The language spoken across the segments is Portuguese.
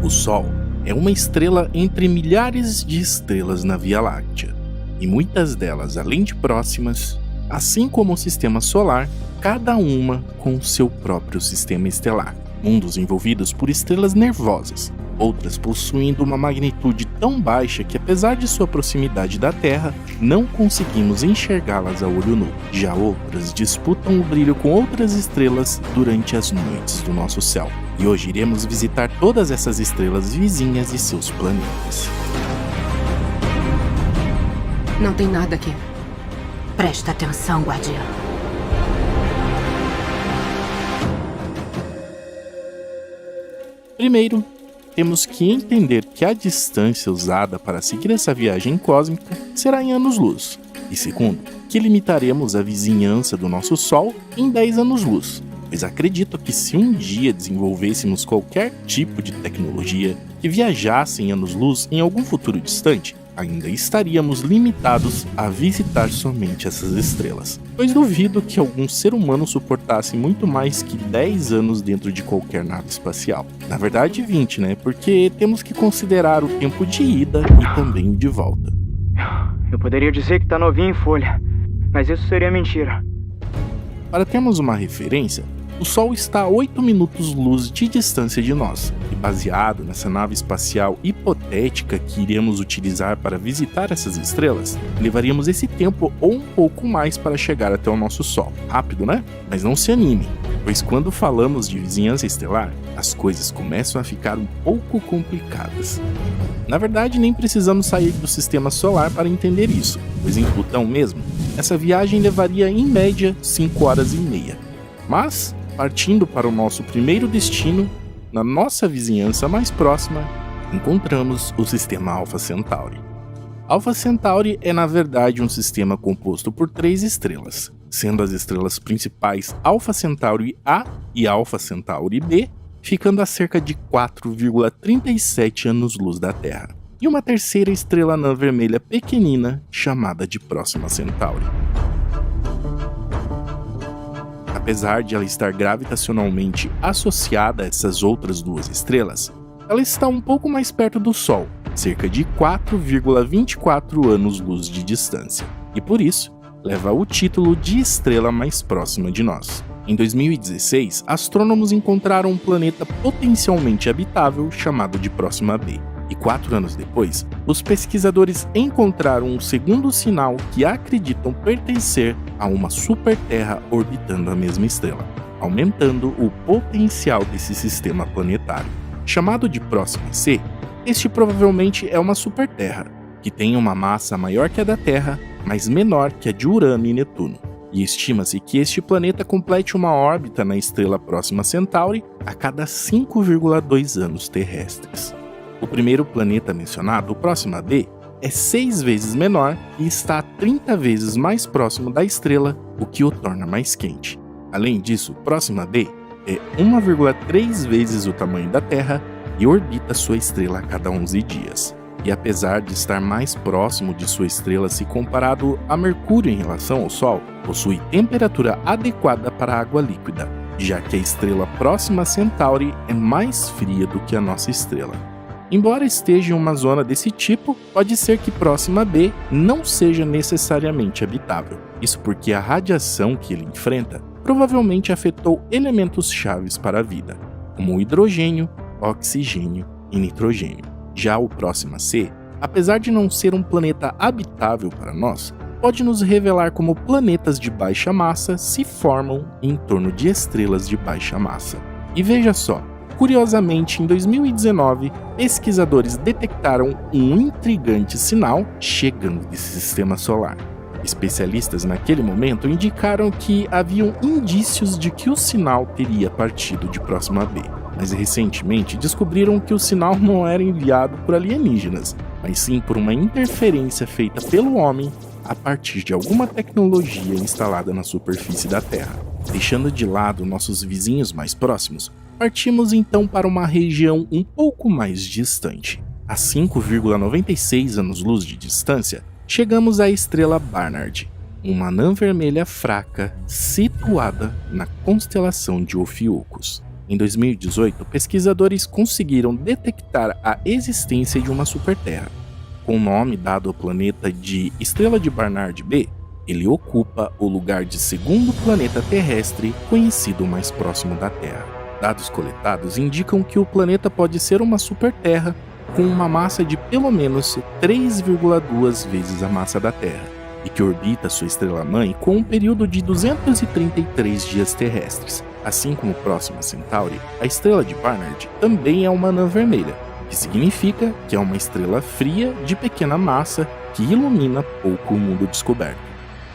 O Sol é uma estrela entre milhares de estrelas na Via Láctea, e muitas delas, além de próximas, assim como o Sistema Solar, cada uma com seu próprio sistema estelar, mundos envolvidos por estrelas nervosas, outras possuindo uma magnitude tão baixa que, apesar de sua proximidade da Terra, não conseguimos enxergá-las a olho nu. Já outras disputam o brilho com outras estrelas durante as noites do nosso céu. E hoje iremos visitar todas essas estrelas vizinhas e seus planetas. Não tem nada aqui. Presta atenção, guardião. Primeiro, temos que entender que a distância usada para seguir essa viagem cósmica será em anos-luz. E segundo, que limitaremos a vizinhança do nosso Sol em 10 anos-luz. Pois acredito que se um dia desenvolvêssemos qualquer tipo de tecnologia que viajasse em anos-luz em algum futuro distante, ainda estaríamos limitados a visitar somente essas estrelas. Pois duvido que algum ser humano suportasse muito mais que 10 anos dentro de qualquer nave espacial. Na verdade 20, né? Porque temos que considerar o tempo de ida e também de volta. Eu poderia dizer que tá novinho em folha, mas isso seria mentira. Para termos uma referência, o Sol está a 8 minutos-luz de distância de nós, e baseado nessa nave espacial hipotética que iremos utilizar para visitar essas estrelas, levaríamos esse tempo ou um pouco mais para chegar até o nosso Sol. Rápido, né? Mas não se anime, pois quando falamos de vizinhança estelar, as coisas começam a ficar um pouco complicadas. Na verdade, nem precisamos sair do Sistema Solar para entender isso, pois em Plutão mesmo, essa viagem levaria em média 5 horas e meia. Mas, partindo para o nosso primeiro destino, na nossa vizinhança mais próxima, encontramos o sistema Alpha Centauri. Alpha Centauri é na verdade um sistema composto por 3 estrelas, sendo as estrelas principais Alpha Centauri A e Alpha Centauri B, ficando a cerca de 4,37 anos-luz da Terra, e uma terceira estrela anã vermelha pequenina chamada de Próxima Centauri. Apesar de ela estar gravitacionalmente associada a essas outras 2 estrelas, ela está um pouco mais perto do Sol, cerca de 4,24 anos-luz de distância, e por isso leva o título de estrela mais próxima de nós. Em 2016, astrônomos encontraram um planeta potencialmente habitável chamado de Próxima B. E 4 anos depois, os pesquisadores encontraram um segundo sinal que acreditam pertencer a uma super-terra orbitando a mesma estrela, aumentando o potencial desse sistema planetário. Chamado de Próxima C, este provavelmente é uma super-terra, que tem uma massa maior que a da Terra, mas menor que a de Urano e Netuno. E estima-se que este planeta complete uma órbita na estrela Próxima Centauri a cada 5,2 anos terrestres. O primeiro planeta mencionado, o Próxima B, é 6 vezes menor e está 30 vezes mais próximo da estrela, o que o torna mais quente. Além disso, Próxima B é 1,3 vezes o tamanho da Terra e orbita sua estrela a cada 11 dias. E apesar de estar mais próximo de sua estrela se comparado a Mercúrio em relação ao Sol, possui temperatura adequada para água líquida, já que a estrela Próxima Centauri é mais fria do que a nossa estrela. Embora esteja em uma zona desse tipo, pode ser que Próxima B não seja necessariamente habitável. Isso porque a radiação que ele enfrenta provavelmente afetou elementos chaves para a vida, como o hidrogênio, oxigênio e nitrogênio. Já o Próxima C, apesar de não ser um planeta habitável para nós, pode nos revelar como planetas de baixa massa se formam em torno de estrelas de baixa massa. E veja só, curiosamente, em 2019, pesquisadores detectaram um intrigante sinal chegando desse sistema solar. Especialistas naquele momento indicaram que haviam indícios de que o sinal teria partido de Próxima B, mas recentemente descobriram que o sinal não era enviado por alienígenas, mas sim por uma interferência feita pelo homem a partir de alguma tecnologia instalada na superfície da Terra. Deixando de lado nossos vizinhos mais próximos, partimos então para uma região um pouco mais distante. A 5,96 anos-luz de distância, chegamos à estrela Barnard, uma anã vermelha fraca situada na constelação de Ophiuchus. Em 2018, pesquisadores conseguiram detectar a existência de uma superterra. Com o nome dado ao planeta de Estrela de Barnard B, ele ocupa o lugar de segundo planeta terrestre conhecido mais próximo da Terra. Dados coletados indicam que o planeta pode ser uma superterra com uma massa de pelo menos 3,2 vezes a massa da Terra, e que orbita sua estrela-mãe com um período de 233 dias terrestres. Assim como Próxima Centauri, a estrela de Barnard também é uma anã vermelha, que significa que é uma estrela fria de pequena massa que ilumina pouco o mundo descoberto.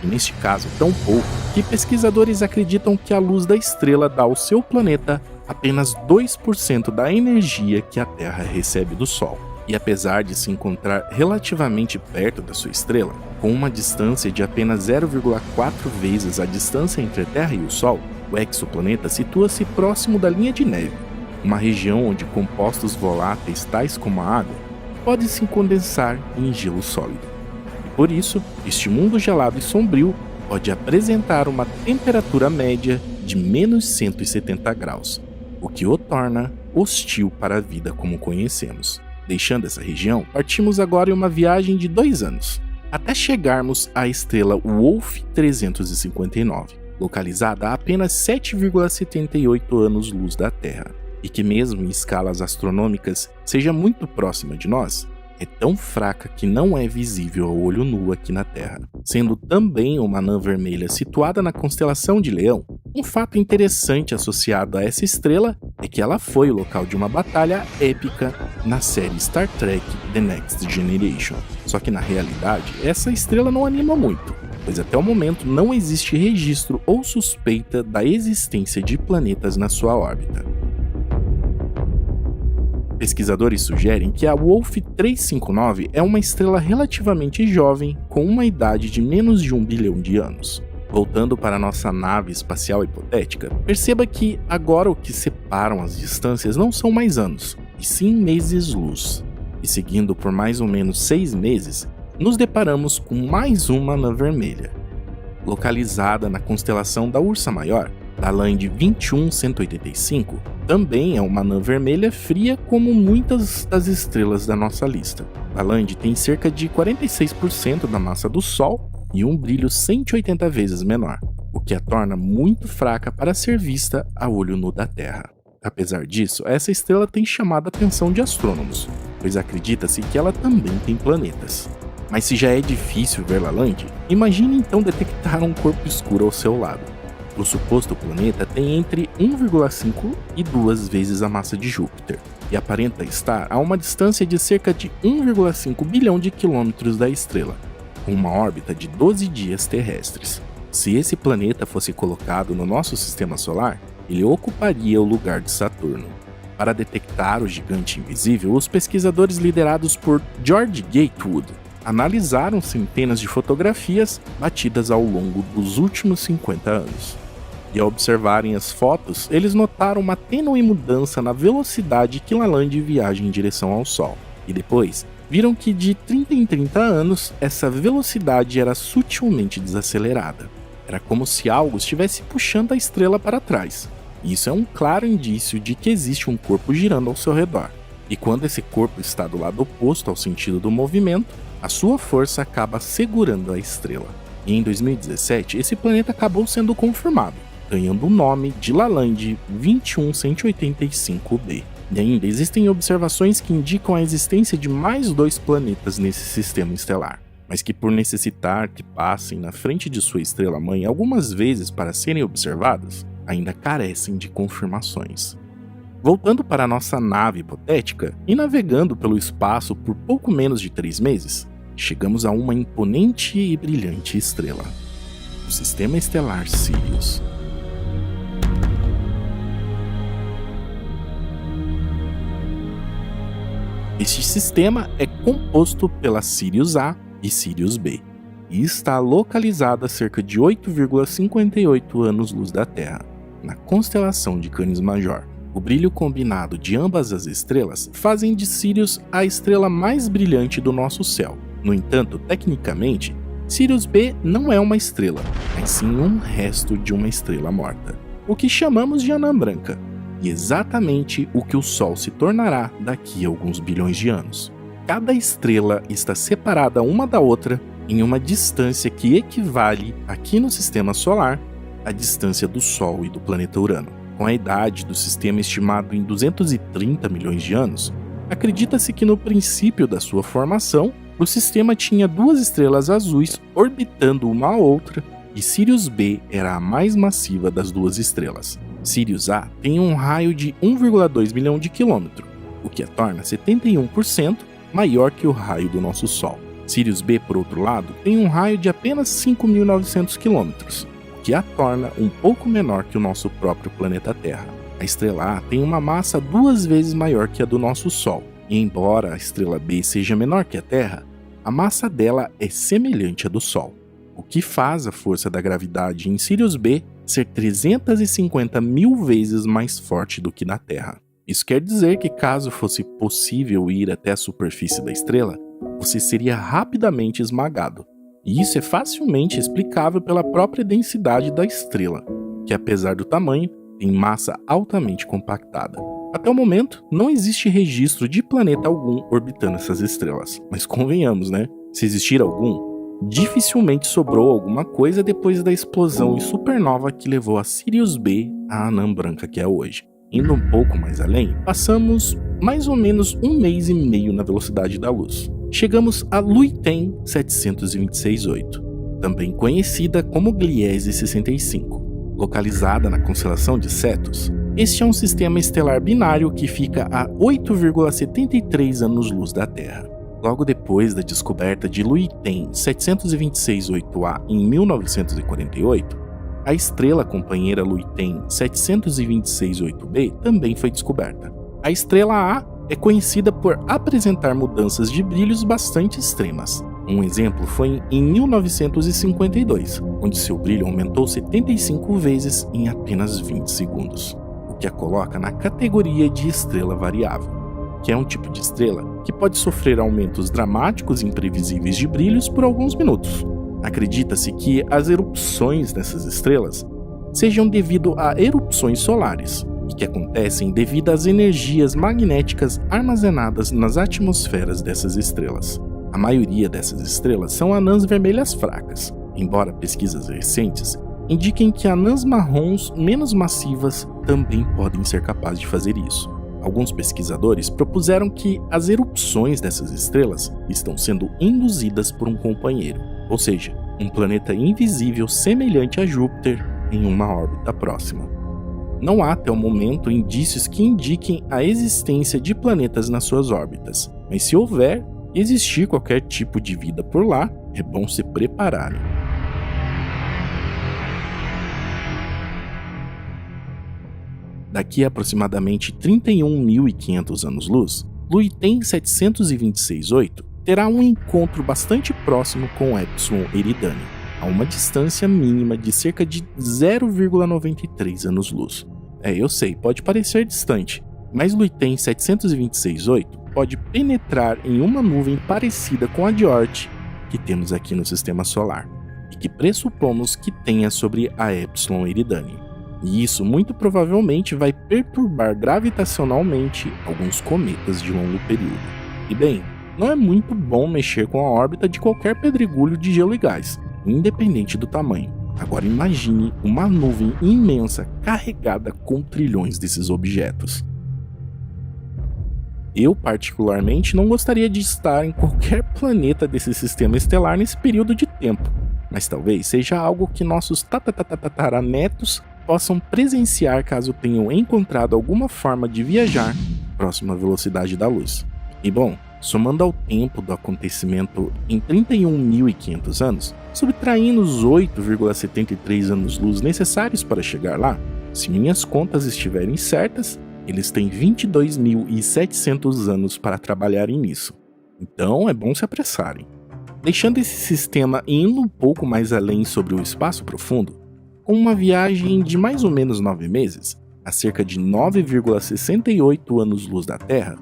E neste caso, tão pouco que pesquisadores acreditam que a luz da estrela dá ao seu planeta apenas 2% da energia que a Terra recebe do Sol. E apesar de se encontrar relativamente perto da sua estrela, com uma distância de apenas 0,4 vezes a distância entre a Terra e o Sol, o exoplaneta situa-se próximo da linha de neve, uma região onde compostos voláteis tais como a água podem se condensar em gelo sólido. E por isso, este mundo gelado e sombrio pode apresentar uma temperatura média de menos 170 graus, o que o torna hostil para a vida como conhecemos. Deixando essa região, partimos agora em uma viagem de 2 anos, até chegarmos à estrela Wolf 359, localizada a apenas 7,78 anos-luz da Terra, e que mesmo em escalas astronômicas seja muito próxima de nós, é tão fraca que não é visível ao olho nu aqui na Terra. Sendo também uma anã vermelha situada na constelação de Leão, um fato interessante associado a essa estrela é que ela foi o local de uma batalha épica na série Star Trek The Next Generation. Só que na realidade, essa estrela não anima muito, pois até o momento não existe registro ou suspeita da existência de planetas na sua órbita. Pesquisadores sugerem que a Wolf 359 é uma estrela relativamente jovem com uma idade de menos de 1 bilhão de anos. Voltando para nossa nave espacial hipotética, perceba que agora o que separam as distâncias não são mais anos, e sim meses-luz. E seguindo por mais ou menos 6 meses, nos deparamos com mais uma anã vermelha. Localizada na constelação da Ursa Maior, a Lande 21185 também é uma anã vermelha fria como muitas das estrelas da nossa lista. A Lande tem cerca de 46% da massa do Sol e um brilho 180 vezes menor, o que a torna muito fraca para ser vista a olho nu da Terra. Apesar disso, essa estrela tem chamado a atenção de astrônomos, pois acredita-se que ela também tem planetas. Mas se já é difícil ver Lalande, imagine então detectar um corpo escuro ao seu lado. O suposto planeta tem entre 1,5 e 2 vezes a massa de Júpiter, e aparenta estar a uma distância de cerca de 1,5 bilhão de quilômetros da estrela, com uma órbita de 12 dias terrestres. Se esse planeta fosse colocado no nosso sistema solar, ele ocuparia o lugar de Saturno. Para detectar o gigante invisível, os pesquisadores liderados por George Gatewood analisaram centenas de fotografias batidas ao longo dos últimos 50 anos. E ao observarem as fotos, eles notaram uma tênue mudança na velocidade que Lalande viaja em direção ao Sol. E depois, viram que de 30 em 30 anos, essa velocidade era sutilmente desacelerada. Era como se algo estivesse puxando a estrela para trás. E isso é um claro indício de que existe um corpo girando ao seu redor. E quando esse corpo está do lado oposto ao sentido do movimento, a sua força acaba segurando a estrela. E em 2017, esse planeta acabou sendo confirmado, ganhando o nome de Lalande 21185b. E ainda existem observações que indicam a existência de mais 2 planetas nesse sistema estelar, mas que por necessitar que passem na frente de sua estrela-mãe algumas vezes para serem observadas, ainda carecem de confirmações. Voltando para a nossa nave hipotética e navegando pelo espaço por pouco menos de 3 meses, chegamos a uma imponente e brilhante estrela, o sistema estelar Sirius. Este sistema é composto pela Sirius A e Sirius B, e está localizado a cerca de 8,58 anos-luz da Terra, na constelação de Canis Major. O brilho combinado de ambas as estrelas fazem de Sirius a estrela mais brilhante do nosso céu. No entanto, tecnicamente, Sirius B não é uma estrela, mas sim um resto de uma estrela morta, o que chamamos de anã branca. e exatamente o que o Sol se tornará daqui a alguns bilhões de anos. Cada estrela está separada uma da outra em uma distância que equivale, aqui no Sistema Solar, à distância do Sol e do planeta Urano. Com a idade do sistema estimado em 230 milhões de anos, acredita-se que no princípio da sua formação, o sistema tinha duas estrelas azuis orbitando uma a outra, e Sirius B era a mais massiva das duas estrelas. Sirius A tem um raio de 1,2 milhão de quilômetros, o que a torna 71% maior que o raio do nosso Sol. Sirius B, por outro lado, tem um raio de apenas 5.900 quilômetros, o que a torna um pouco menor que o nosso próprio planeta Terra. A estrela A tem uma massa 2 vezes maior que a do nosso Sol, e embora a estrela B seja menor que a Terra, a massa dela é semelhante à do Sol, o que faz a força da gravidade em Sirius B ser 350 mil vezes mais forte do que na Terra. Isso quer dizer que, caso fosse possível ir até a superfície da estrela, você seria rapidamente esmagado. E isso é facilmente explicável pela própria densidade da estrela, que apesar do tamanho, tem massa altamente compactada. Até o momento, não existe registro de planeta algum orbitando essas estrelas. Mas convenhamos, né? Se existir algum, dificilmente sobrou alguma coisa depois da explosão e supernova que levou a Sirius B à anã branca que é hoje. Indo um pouco mais além, passamos mais ou menos 1 mês e meio na velocidade da luz. Chegamos a Luyten 726-8, também conhecida como Gliese 65. Localizada na constelação de Cetus, este é um sistema estelar binário que fica a 8,73 anos-luz da Terra. Logo depois da descoberta de Luyten 726-8A em 1948, a estrela companheira Luyten 726-8b também foi descoberta. A estrela A é conhecida por apresentar mudanças de brilhos bastante extremas. Um exemplo foi em 1952, onde seu brilho aumentou 75 vezes em apenas 20 segundos, o que a coloca na categoria de estrela variável, que é um tipo de estrela que pode sofrer aumentos dramáticos e imprevisíveis de brilhos por alguns minutos. Acredita-se que as erupções dessas estrelas sejam devido a erupções solares, e que acontecem devido às energias magnéticas armazenadas nas atmosferas dessas estrelas. A maioria dessas estrelas são anãs vermelhas fracas, embora pesquisas recentes indiquem que anãs marrons menos massivas também podem ser capazes de fazer isso. Alguns pesquisadores propuseram que as erupções dessas estrelas estão sendo induzidas por um companheiro, ou seja, um planeta invisível semelhante a Júpiter em uma órbita próxima. Não há até o momento indícios que indiquem a existência de planetas nas suas órbitas, mas se houver e existir qualquer tipo de vida por lá, é bom se prepararem. Daqui a aproximadamente 31.500 anos-luz, Luyten 726-8 terá um encontro bastante próximo com Epsilon Eridani, a uma distância mínima de cerca de 0,93 anos-luz. Eu sei, pode parecer distante, mas Luyten 726-8 pode penetrar em uma nuvem parecida com a de Oort que temos aqui no Sistema Solar, e que pressupomos que tenha sobre a Epsilon Eridani. E isso muito provavelmente vai perturbar gravitacionalmente alguns cometas de longo período. E bem, não é muito bom mexer com a órbita de qualquer pedregulho de gelo e gás, independente do tamanho. Agora imagine uma nuvem imensa carregada com trilhões desses objetos. Eu, particularmente, não gostaria de estar em qualquer planeta desse sistema estelar nesse período de tempo, mas talvez seja algo que nossos tataranetos possam presenciar caso tenham encontrado alguma forma de viajar próximo à velocidade da luz. E bom, somando ao tempo do acontecimento em 31.500 anos, subtraindo os 8,73 anos-luz necessários para chegar lá, se minhas contas estiverem certas, eles têm 22.700 anos para trabalharem nisso. Então é bom se apressarem. Deixando esse sistema e indo um pouco mais além sobre o espaço profundo, com uma viagem de mais ou menos 9 meses, a cerca de 9,68 anos-luz da Terra,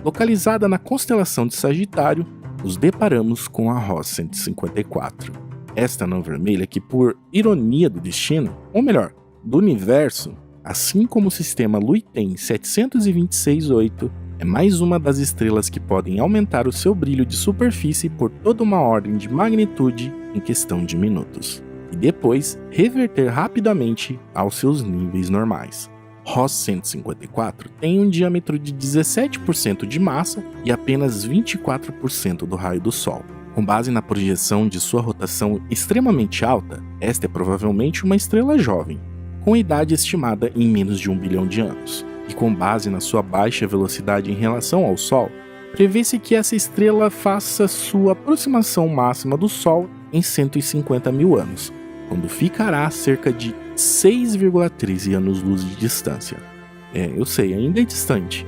localizada na constelação de Sagitário, nos deparamos com a Ross 154. Esta anã vermelha que, por ironia do destino, ou melhor, do universo, Assim como o sistema Luitém 726-8, é mais uma das estrelas que podem aumentar o seu brilho de superfície por toda uma ordem de magnitude em questão de minutos, e depois reverter rapidamente aos seus níveis normais. Ross 154 tem um diâmetro de 17% de massa e apenas 24% do raio do Sol. Com base na projeção de sua rotação extremamente alta, esta é provavelmente uma estrela jovem, com idade estimada em menos de 1 bilhão de anos. E com base na sua baixa velocidade em relação ao Sol, prevê-se que essa estrela faça sua aproximação máxima do Sol em 150 mil anos, quando ficará a cerca de 6,13 anos-luz de distância. Eu sei, ainda é distante,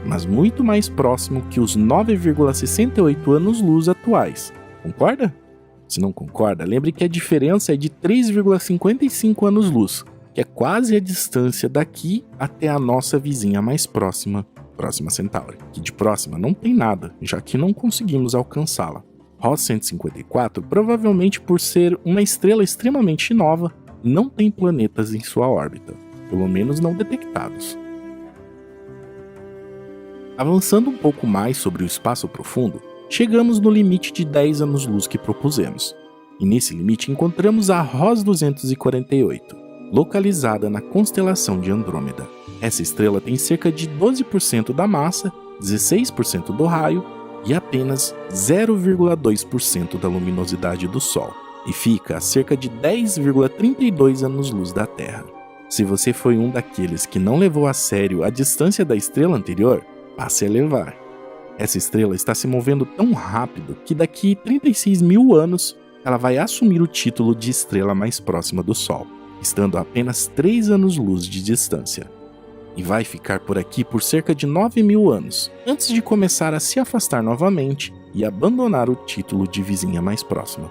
mas muito mais próximo que os 9,68 anos-luz atuais. Concorda? Se não concorda, lembre que a diferença é de 3,55 anos-luz, que é quase a distância daqui até a nossa vizinha mais próxima, Próxima Centauri, que de próxima não tem nada, já que não conseguimos alcançá-la. Ross 154, provavelmente por ser uma estrela extremamente nova, não tem planetas em sua órbita, pelo menos não detectados. Avançando um pouco mais sobre o espaço profundo, chegamos no limite de 10 anos-luz que propusemos, e nesse limite encontramos a Ross 248, localizada na constelação de Andrômeda. Essa estrela tem cerca de 12% da massa, 16% do raio e apenas 0,2% da luminosidade do Sol, e fica a cerca de 10,32 anos-luz da Terra. Se você foi um daqueles que não levou a sério a distância da estrela anterior, passe a levar. Essa estrela está se movendo tão rápido que daqui 36 mil anos ela vai assumir o título de estrela mais próxima do Sol, estando a apenas 3 anos-luz de distância. E vai ficar por aqui por cerca de 9 mil anos, antes de começar a se afastar novamente e abandonar o título de vizinha mais próxima.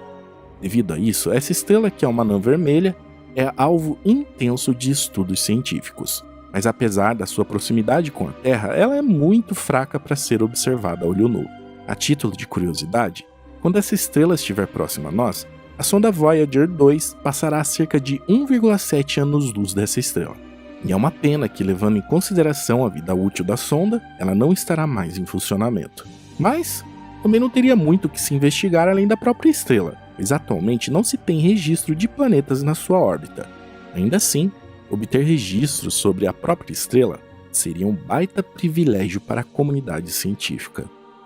Devido a isso, essa estrela, que é uma anã vermelha, é alvo intenso de estudos científicos. Mas apesar da sua proximidade com a Terra, ela é muito fraca para ser observada a olho nu. A título de curiosidade, quando essa estrela estiver próxima a nós, a sonda Voyager 2 passará a cerca de 1,7 anos-luz dessa estrela. E é uma pena que, levando em consideração a vida útil da sonda, ela não estará mais em funcionamento. Mas também não teria muito o que se investigar além da própria estrela, pois atualmente não se tem registro de planetas na sua órbita. Ainda assim, obter registros sobre a própria estrela seria um baita privilégio para a comunidade científica.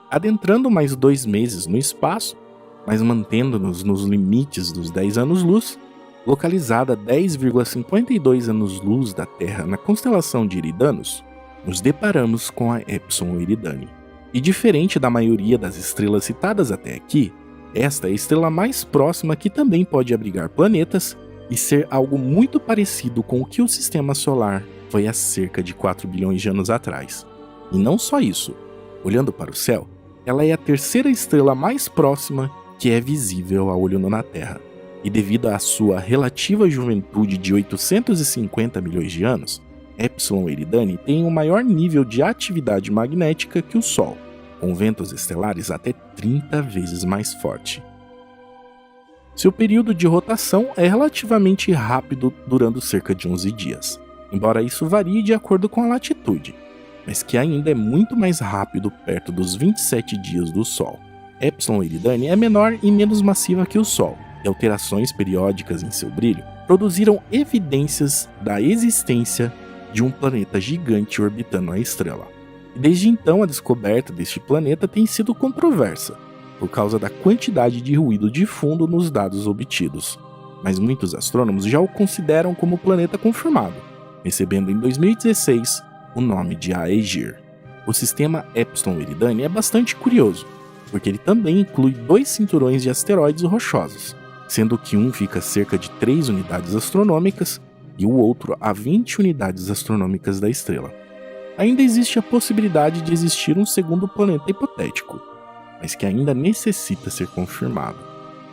Adentrando mais 2 meses no espaço, mas mantendo-nos nos limites dos 10 anos-luz, localizada a 10,52 anos-luz da Terra na constelação de Eridanos, nos deparamos com a Epsilon Eridani. E diferente da maioria das estrelas citadas até aqui, esta é a estrela mais próxima que também pode abrigar planetas e ser algo muito parecido com o que o Sistema Solar foi há cerca de 4 bilhões de anos atrás. E não só isso, olhando para o céu, ela é a terceira estrela mais próxima que é visível a olho nu na Terra. E devido à sua relativa juventude de 850 milhões de anos, Epsilon Eridani tem um maior nível de atividade magnética que o Sol, com ventos estelares até 30 vezes mais forte. Seu período de rotação é relativamente rápido, durando cerca de 11 dias, embora isso varie de acordo com a latitude, mas que ainda é muito mais rápido perto dos 27 dias do Sol. Epsilon Eridani é menor e menos massiva que o Sol, e alterações periódicas em seu brilho produziram evidências da existência de um planeta gigante orbitando a estrela. E desde então a descoberta deste planeta tem sido controversa, por causa da quantidade de ruído de fundo nos dados obtidos, mas muitos astrônomos já o consideram como planeta confirmado, recebendo em 2016 o nome de Aegir. O sistema Epsilon Eridani é bastante curioso, porque ele também inclui 2 cinturões de asteroides rochosos, sendo que um fica a cerca de 3 unidades astronômicas e o outro a 20 unidades astronômicas da estrela. Ainda existe a possibilidade de existir um segundo planeta hipotético, mas que ainda necessita ser confirmado.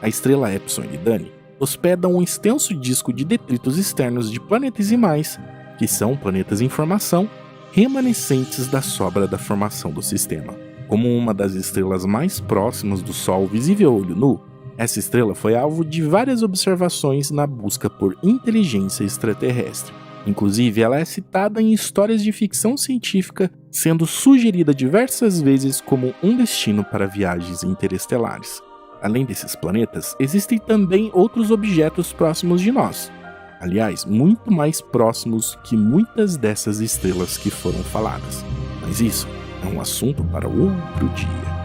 A estrela Epsilon Eridani hospeda um extenso disco de detritos externos de planetesimais, que são planetas em formação, remanescentes da sobra da formação do sistema. Como uma das estrelas mais próximas do Sol visível a olho nu, essa estrela foi alvo de várias observações na busca por inteligência extraterrestre. Inclusive, ela é citada em histórias de ficção científica, sendo sugerida diversas vezes como um destino para viagens interestelares. Além desses planetas, existem também outros objetos próximos de nós. Aliás, muito mais próximos que muitas dessas estrelas que foram faladas. Mas isso é um assunto para outro dia.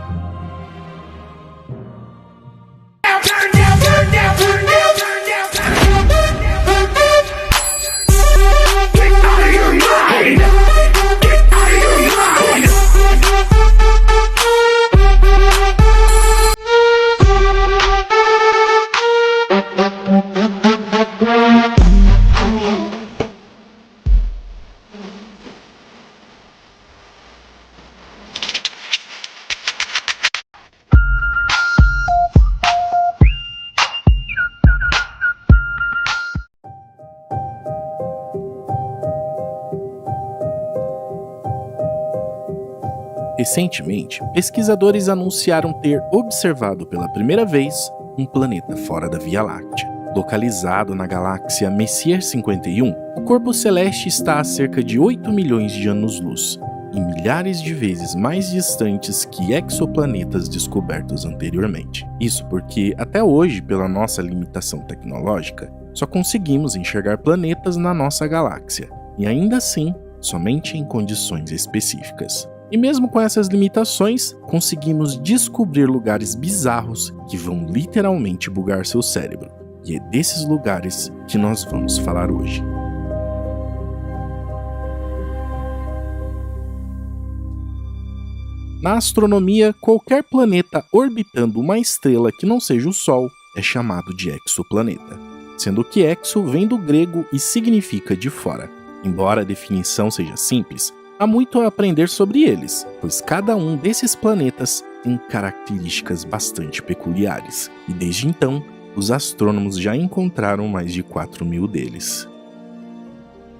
Recentemente, pesquisadores anunciaram ter observado pela primeira vez um planeta fora da Via Láctea. Localizado na galáxia Messier 51, o corpo celeste está a cerca de 8 milhões de anos-luz, e milhares de vezes mais distantes que exoplanetas descobertos anteriormente. Isso porque, até hoje, pela nossa limitação tecnológica, só conseguimos enxergar planetas na nossa galáxia, e ainda assim, somente em condições específicas. E mesmo com essas limitações, conseguimos descobrir lugares bizarros que vão literalmente bugar seu cérebro. E é desses lugares que nós vamos falar hoje. Na astronomia, qualquer planeta orbitando uma estrela que não seja o Sol é chamado de exoplaneta, sendo que exo vem do grego e significa de fora. Embora a definição seja simples, há muito a aprender sobre eles, pois cada um desses planetas tem características bastante peculiares, e desde então, os astrônomos já encontraram mais de 4.000 deles.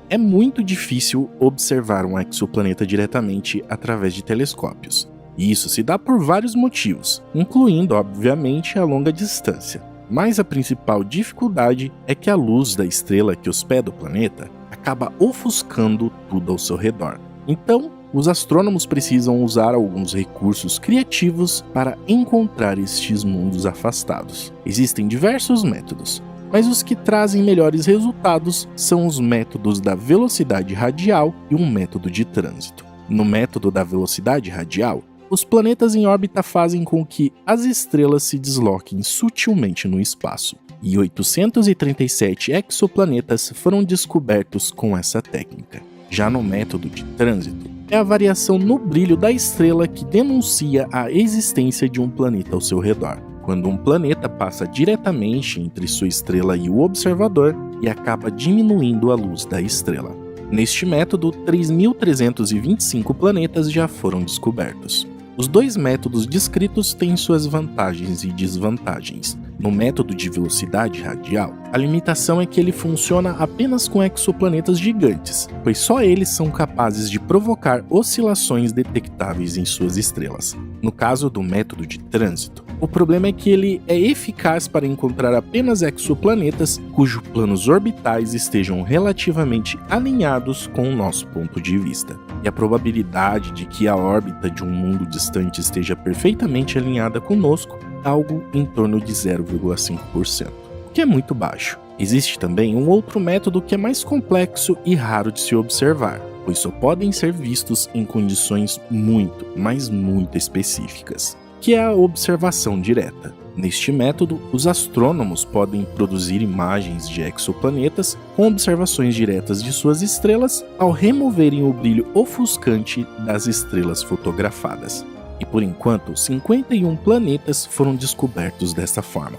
É muito difícil observar um exoplaneta diretamente através de telescópios, e isso se dá por vários motivos, incluindo, obviamente, a longa distância. Mas a principal dificuldade é que a luz da estrela que hospeda o planeta acaba ofuscando tudo ao seu redor. Então, os astrônomos precisam usar alguns recursos criativos para encontrar estes mundos afastados. Existem diversos métodos, mas os que trazem melhores resultados são os métodos da velocidade radial e um método de trânsito. No método da velocidade radial, os planetas em órbita fazem com que as estrelas se desloquem sutilmente no espaço, e 837 exoplanetas foram descobertos com essa técnica. Já no método de trânsito, é a variação no brilho da estrela que denuncia a existência de um planeta ao seu redor, quando um planeta passa diretamente entre sua estrela e o observador e acaba diminuindo a luz da estrela. Neste método, 3.325 planetas já foram descobertos. Os dois métodos descritos têm suas vantagens e desvantagens. No método de velocidade radial, a limitação é que ele funciona apenas com exoplanetas gigantes, pois só eles são capazes de provocar oscilações detectáveis em suas estrelas. No caso do método de trânsito, o problema é que ele é eficaz para encontrar apenas exoplanetas cujos planos orbitais estejam relativamente alinhados com o nosso ponto de vista. E a probabilidade de que a órbita de um mundo distante esteja perfeitamente alinhada conosco é algo em torno de 0,5%, o que é muito baixo. Existe também um outro método que é mais complexo e raro de se observar, pois só podem ser vistos em condições muito, mas muito específicas, que é a observação direta. Neste método, os astrônomos podem produzir imagens de exoplanetas com observações diretas de suas estrelas ao removerem o brilho ofuscante das estrelas fotografadas. E por enquanto, 51 planetas foram descobertos dessa forma.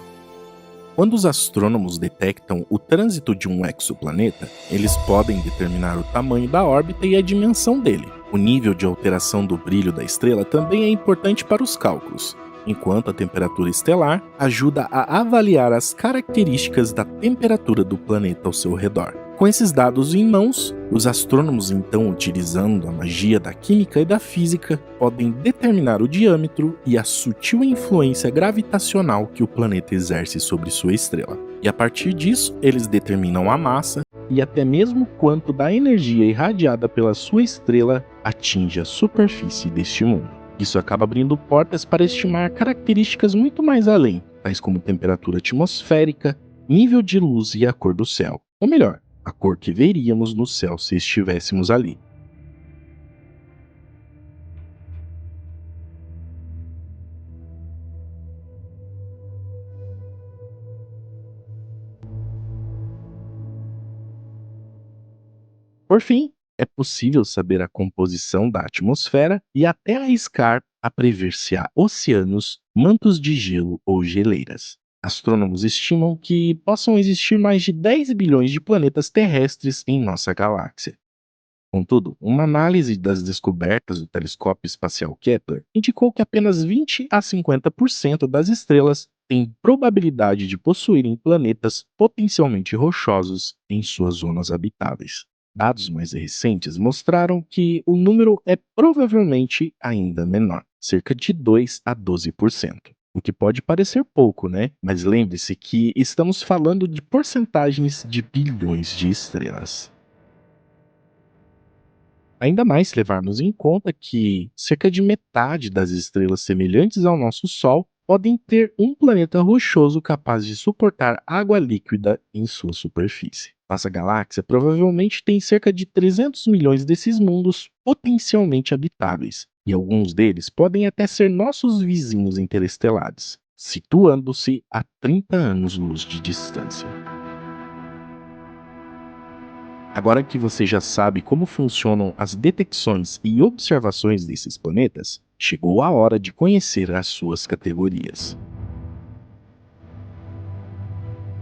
Quando os astrônomos detectam o trânsito de um exoplaneta, eles podem determinar o tamanho da órbita e a dimensão dele. O nível de alteração do brilho da estrela também é importante para os cálculos, enquanto a temperatura estelar ajuda a avaliar as características da temperatura do planeta ao seu redor. Com esses dados em mãos, os astrônomos, então, utilizando a magia da química e da física, podem determinar o diâmetro e a sutil influência gravitacional que o planeta exerce sobre sua estrela. E a partir disso, eles determinam a massa e até mesmo quanto da energia irradiada pela sua estrela atinge a superfície deste mundo. Isso acaba abrindo portas para estimar características muito mais além, tais como temperatura atmosférica, nível de luz e a cor do céu. Ou melhor, a cor que veríamos no céu se estivéssemos ali. Por fim, é possível saber a composição da atmosfera e até arriscar a prever se há oceanos, mantos de gelo ou geleiras. Astrônomos estimam que possam existir mais de 10 bilhões de planetas terrestres em nossa galáxia. Contudo, uma análise das descobertas do telescópio espacial Kepler indicou que apenas 20 a 50% das estrelas têm probabilidade de possuírem planetas potencialmente rochosos em suas zonas habitáveis. Dados mais recentes mostraram que o número é provavelmente ainda menor, cerca de 2 a 12%. O que pode parecer pouco, né? Mas lembre-se que estamos falando de porcentagens de bilhões de estrelas. Ainda mais se levarmos em conta que cerca de metade das estrelas semelhantes ao nosso Sol podem ter um planeta rochoso capaz de suportar água líquida em sua superfície. Nossa galáxia provavelmente tem cerca de 300 milhões desses mundos potencialmente habitáveis, e alguns deles podem até ser nossos vizinhos interestelares, situando-se a 30 anos-luz de distância. Agora que você já sabe como funcionam as detecções e observações desses planetas, chegou a hora de conhecer as suas categorias.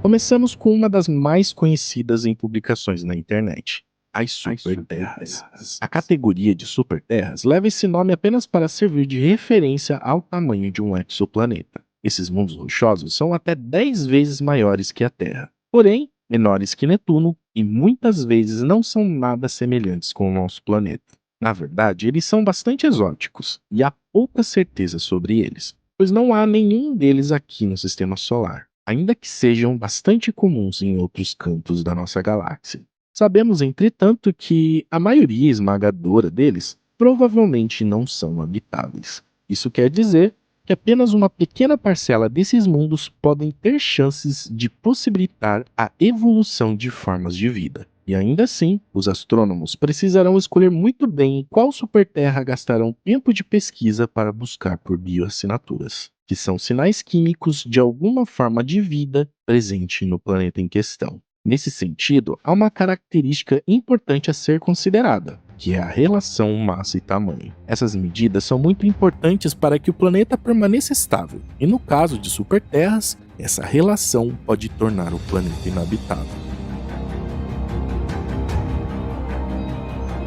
Começamos com uma das mais conhecidas em publicações na internet, as superterras. A categoria de superterras leva esse nome apenas para servir de referência ao tamanho de um exoplaneta. Esses mundos rochosos são até 10 vezes maiores que a Terra, porém menores que Netuno e muitas vezes não são nada semelhantes com o nosso planeta. Na verdade, eles são bastante exóticos e há pouca certeza sobre eles, pois não há nenhum deles aqui no Sistema Solar, ainda que sejam bastante comuns em outros cantos da nossa galáxia. Sabemos, entretanto, que a maioria esmagadora deles provavelmente não são habitáveis. Isso quer dizer que apenas uma pequena parcela desses mundos podem ter chances de possibilitar a evolução de formas de vida. E ainda assim, os astrônomos precisarão escolher muito bem em qual superterra gastarão tempo de pesquisa para buscar por bioassinaturas, que são sinais químicos de alguma forma de vida presente no planeta em questão. Nesse sentido, há uma característica importante a ser considerada, que é a relação massa e tamanho. Essas medidas são muito importantes para que o planeta permaneça estável, e no caso de superterras, essa relação pode tornar o planeta inabitável.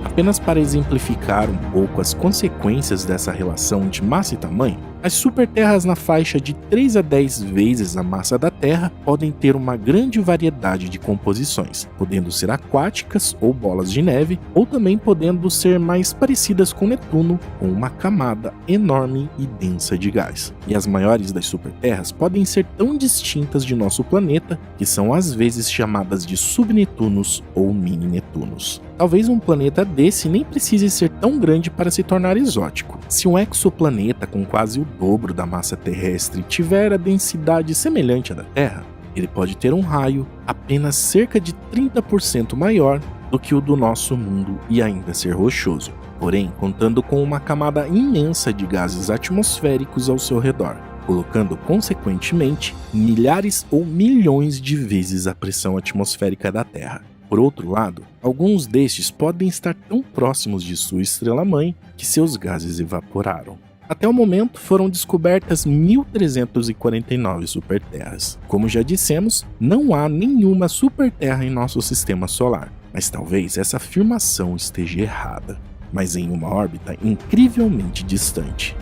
Apenas para exemplificar um pouco as consequências dessa relação de massa e tamanho, as superterras na faixa de 3 a 10 vezes a massa da Terra podem ter uma grande variedade de composições, podendo ser aquáticas ou bolas de neve, ou também podendo ser mais parecidas com Netuno, com uma camada enorme e densa de gás. E as maiores das superterras podem ser tão distintas de nosso planeta que são às vezes chamadas de subnetunos ou mini-netunos. Talvez um planeta desse nem precise ser tão grande para se tornar exótico. Se um exoplaneta com quase o dobro da massa terrestre tiver a densidade semelhante à da Terra, ele pode ter um raio apenas cerca de 30% maior do que o do nosso mundo e ainda ser rochoso, porém contando com uma camada imensa de gases atmosféricos ao seu redor, colocando consequentemente milhares ou milhões de vezes a pressão atmosférica da Terra. Por outro lado, alguns destes podem estar tão próximos de sua estrela-mãe que seus gases evaporaram. Até o momento foram descobertas 1.349 superterras. Como já dissemos, não há nenhuma superterra em nosso sistema solar, mas talvez essa afirmação esteja errada, mas em uma órbita incrivelmente distante.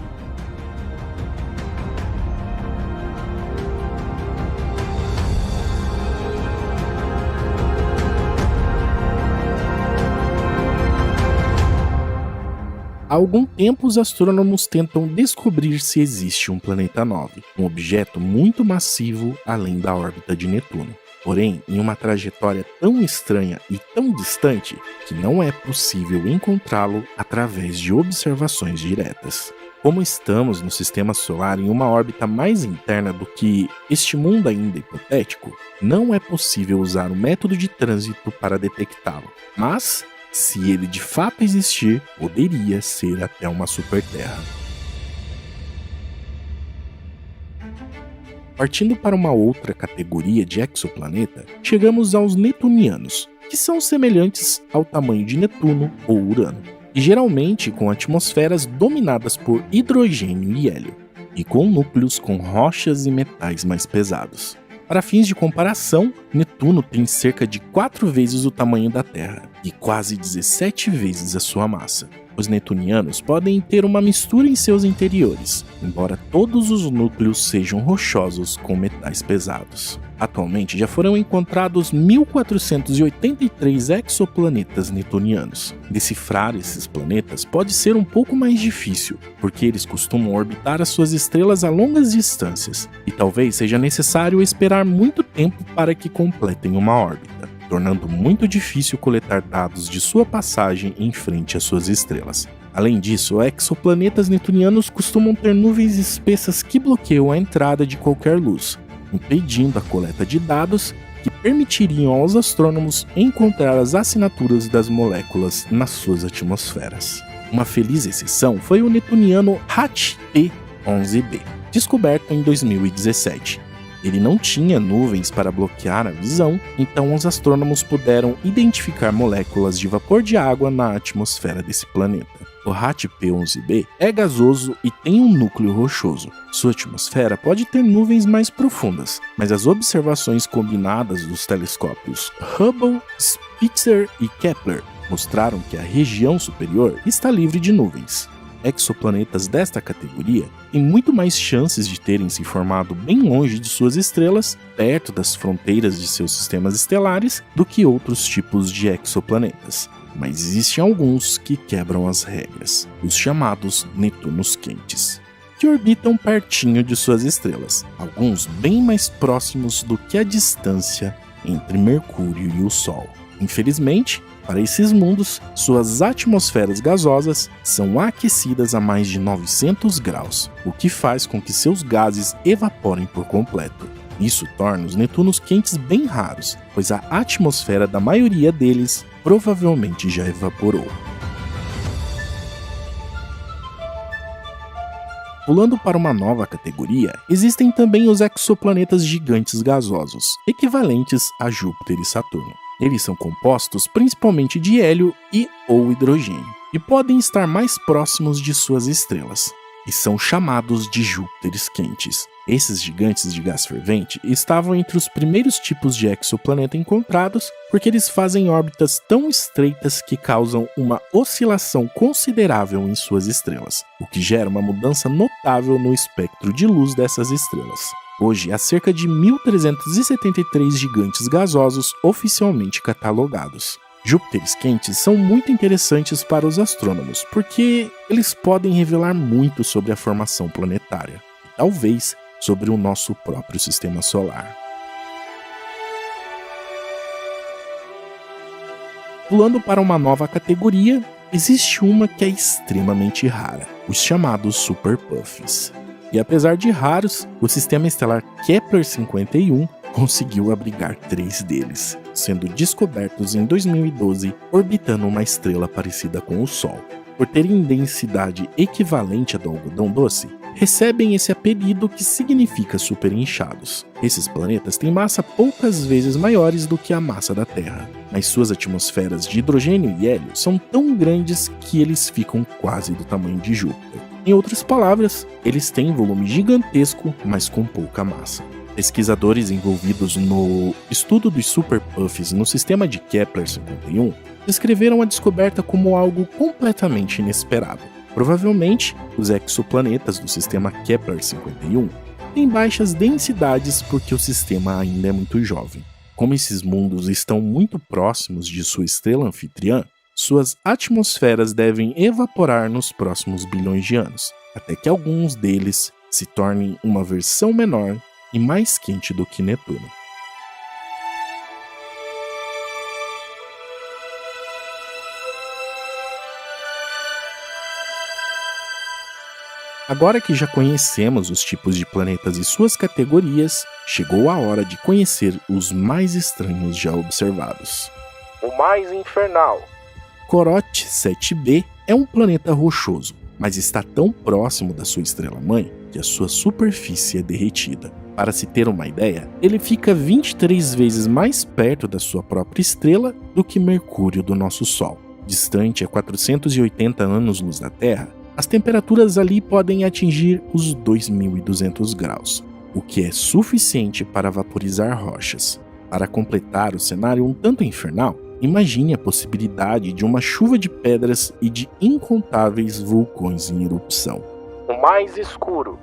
Há algum tempo, os astrônomos tentam descobrir se existe um planeta 9, um objeto muito massivo além da órbita de Netuno. porém em uma trajetória tão estranha e tão distante que não é possível encontrá-lo através de observações diretas. Como estamos no sistema solar em uma órbita mais interna do que este mundo ainda hipotético, não é possível usar o método de trânsito para detectá-lo. Mas, se ele de fato existir, poderia ser até uma superterra. Partindo para uma outra categoria de exoplaneta, chegamos aos netunianos, que são semelhantes ao tamanho de Netuno ou Urano, e geralmente com atmosferas dominadas por hidrogênio e hélio, e com núcleos com rochas e metais mais pesados. Para fins de comparação, Netuno tem cerca de 4 vezes o tamanho da Terra e quase 17 vezes a sua massa. Os netunianos podem ter uma mistura em seus interiores, embora todos os núcleos sejam rochosos com metais pesados. Atualmente já foram encontrados 1.483 exoplanetas netunianos. Decifrar esses planetas pode ser um pouco mais difícil, porque eles costumam orbitar as suas estrelas a longas distâncias, e talvez seja necessário esperar muito tempo para que completem uma órbita, tornando muito difícil coletar dados de sua passagem em frente às suas estrelas. Além disso, exoplanetas netunianos costumam ter nuvens espessas que bloqueiam a entrada de qualquer luz, impedindo a coleta de dados que permitiriam aos astrônomos encontrar as assinaturas das moléculas nas suas atmosferas. Uma feliz exceção foi o netuniano HAT-P11b, descoberto em 2017. Ele não tinha nuvens para bloquear a visão, então os astrônomos puderam identificar moléculas de vapor de água na atmosfera desse planeta. O HAT-P11b é gasoso e tem um núcleo rochoso. Sua atmosfera pode ter nuvens mais profundas, mas as observações combinadas dos telescópios Hubble, Spitzer e Kepler mostraram que a região superior está livre de nuvens. Exoplanetas desta categoria têm muito mais chances de terem se formado bem longe de suas estrelas, perto das fronteiras de seus sistemas estelares, do que outros tipos de exoplanetas. Mas existem alguns que quebram as regras, os chamados Netunos quentes, que orbitam pertinho de suas estrelas, alguns bem mais próximos do que a distância entre Mercúrio e o Sol. Infelizmente, para esses mundos, suas atmosferas gasosas são aquecidas a mais de 900 graus, o que faz com que seus gases evaporem por completo. Isso torna os Netunos quentes bem raros, pois a atmosfera da maioria deles provavelmente já evaporou. Pulando para uma nova categoria, existem também os exoplanetas gigantes gasosos, equivalentes a Júpiter e Saturno. Eles são compostos principalmente de hélio e ou hidrogênio, e podem estar mais próximos de suas estrelas, e são chamados de Júpiteres quentes. Esses gigantes de gás fervente estavam entre os primeiros tipos de exoplaneta encontrados, porque eles fazem órbitas tão estreitas que causam uma oscilação considerável em suas estrelas, o que gera uma mudança notável no espectro de luz dessas estrelas. Hoje há cerca de 1.373 gigantes gasosos oficialmente catalogados. Júpiteres quentes são muito interessantes para os astrônomos, porque eles podem revelar muito sobre a formação planetária, e talvez sobre o nosso próprio sistema solar. Pulando para uma nova categoria, existe uma que é extremamente rara, os chamados superpuffs. E apesar de raros, o sistema estelar Kepler-51 conseguiu abrigar 3 deles, sendo descobertos em 2012 orbitando uma estrela parecida com o Sol. Por terem densidade equivalente à do algodão doce, recebem esse apelido que significa superinchados. Esses planetas têm massa poucas vezes maiores do que a massa da Terra, mas suas atmosferas de hidrogênio e hélio são tão grandes que eles ficam quase do tamanho de Júpiter. Em outras palavras, eles têm volume gigantesco, mas com pouca massa. Pesquisadores envolvidos no estudo dos superpuffs no sistema de Kepler-51 descreveram a descoberta como algo completamente inesperado. Provavelmente, os exoplanetas do sistema Kepler-51 têm baixas densidades porque o sistema ainda é muito jovem. Como esses mundos estão muito próximos de sua estrela anfitriã, suas atmosferas devem evaporar nos próximos bilhões de anos, até que alguns deles se tornem uma versão menor e mais quente do que Netuno. Agora que já conhecemos os tipos de planetas e suas categorias, chegou a hora de conhecer os mais estranhos já observados. O mais infernal. Corot 7b é um planeta rochoso, mas está tão próximo da sua estrela-mãe que a sua superfície é derretida. Para se ter uma ideia, ele fica 23 vezes mais perto da sua própria estrela do que Mercúrio do nosso Sol. Distante a 480 anos-luz da Terra, as temperaturas ali podem atingir os 2.200 graus, o que é suficiente para vaporizar rochas. Para completar o cenário um tanto infernal, imagine a possibilidade de uma chuva de pedras e de incontáveis vulcões em erupção. O mais escuro.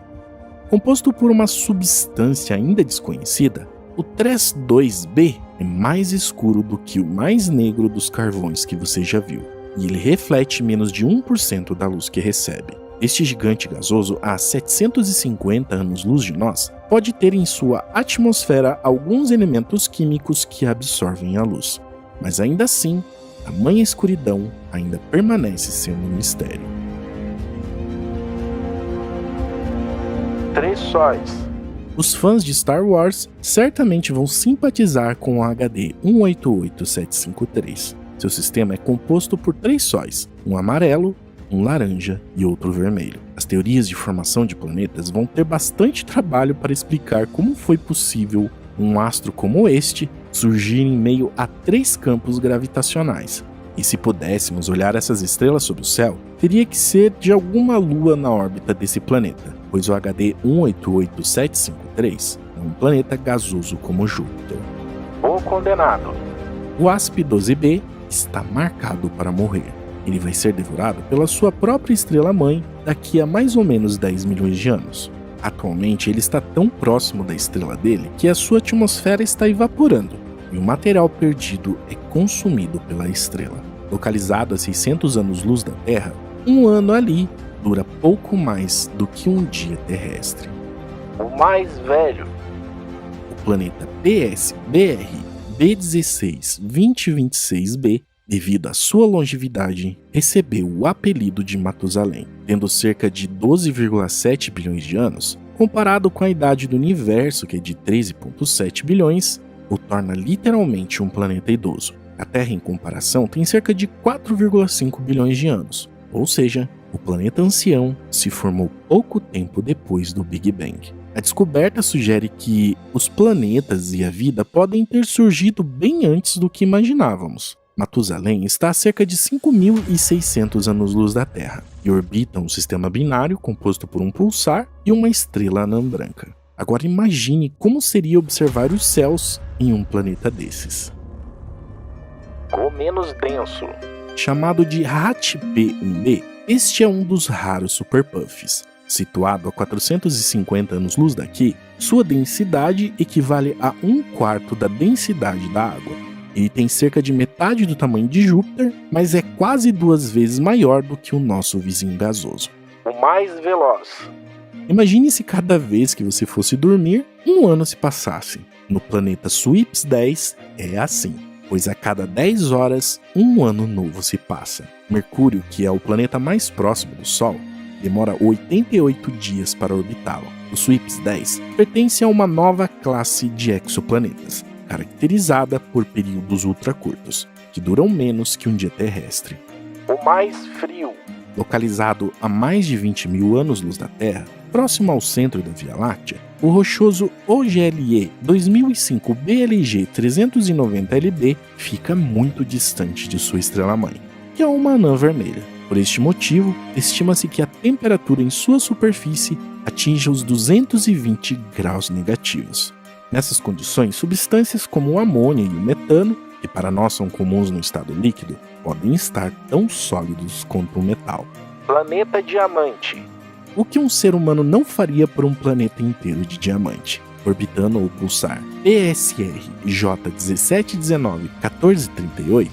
Composto por uma substância ainda desconhecida, o TRES 2b é mais escuro do que o mais negro dos carvões que você já viu, e ele reflete menos de 1% da luz que recebe. Este gigante gasoso, a 750 anos-luz de nós, pode ter em sua atmosfera alguns elementos químicos que absorvem a luz. Mas ainda assim, tamanha escuridão ainda permanece sendo um mistério. 3 sóis. Os fãs de Star Wars certamente vão simpatizar com o HD 188753. Seu sistema é composto por 3 sóis, um amarelo, um laranja e outro vermelho. As teorias de formação de planetas vão ter bastante trabalho para explicar como foi possível um astro como este surgir em meio a 3 campos gravitacionais. E se pudéssemos olhar essas estrelas sob o céu, teria que ser de alguma lua na órbita desse planeta, pois o HD 188753 é um planeta gasoso como Júpiter. O condenado. O ASP-12b está marcado para morrer. Ele vai ser devorado pela sua própria estrela-mãe daqui a mais ou menos 10 milhões de anos. Atualmente ele está tão próximo da estrela dele que a sua atmosfera está evaporando e o material perdido é consumido pela estrela. Localizado a 600 anos-luz da Terra, um ano ali dura pouco mais do que um dia terrestre. O mais velho. O planeta PSBR B16-2026b, devido à sua longevidade, recebeu o apelido de Matusalém, tendo cerca de 12,7 bilhões de anos. Comparado com a idade do universo, que é de 13,7 bilhões, o torna literalmente um planeta idoso. A Terra, em comparação, tem cerca de 4,5 bilhões de anos, ou seja, o planeta ancião se formou pouco tempo depois do Big Bang. A descoberta sugere que os planetas e a vida podem ter surgido bem antes do que imaginávamos. Matusalém está a cerca de 5.600 anos-luz da Terra e orbita um sistema binário composto por um pulsar e uma estrela anã branca. Agora imagine como seria observar os céus em um planeta desses. O menos denso. Chamado de HAT-P1b, este é um dos raros superpuffs. Situado a 450 anos-luz daqui, sua densidade equivale a 1/4 da densidade da água. Ele tem cerca de metade do tamanho de Júpiter, mas é quase 2 vezes maior do que o nosso vizinho gasoso. O mais veloz. Imagine se cada vez que você fosse dormir, um ano se passasse. No planeta Swips 10 é assim, pois a cada 10 horas, um ano novo se passa. Mercúrio, que é o planeta mais próximo do Sol, demora 88 dias para orbitá-lo. O Swips 10 pertence a uma nova classe de exoplanetas, caracterizada por períodos ultracurtos, que duram menos que um dia terrestre. O mais frio. Localizado a mais de 20 mil anos-luz da Terra, próximo ao centro da Via Láctea, o rochoso OGLE 2005 BLG 390Lb fica muito distante de sua estrela-mãe, que é uma anã vermelha. Por este motivo, estima-se que a temperatura em sua superfície atinja os 220 graus negativos. Nessas condições, substâncias como o amônia e o metano, que para nós são comuns no estado líquido, podem estar tão sólidos quanto o metal. Planeta Diamante. O que um ser humano não faria por um planeta inteiro de diamante? Orbitando o pulsar PSR J1719-1438,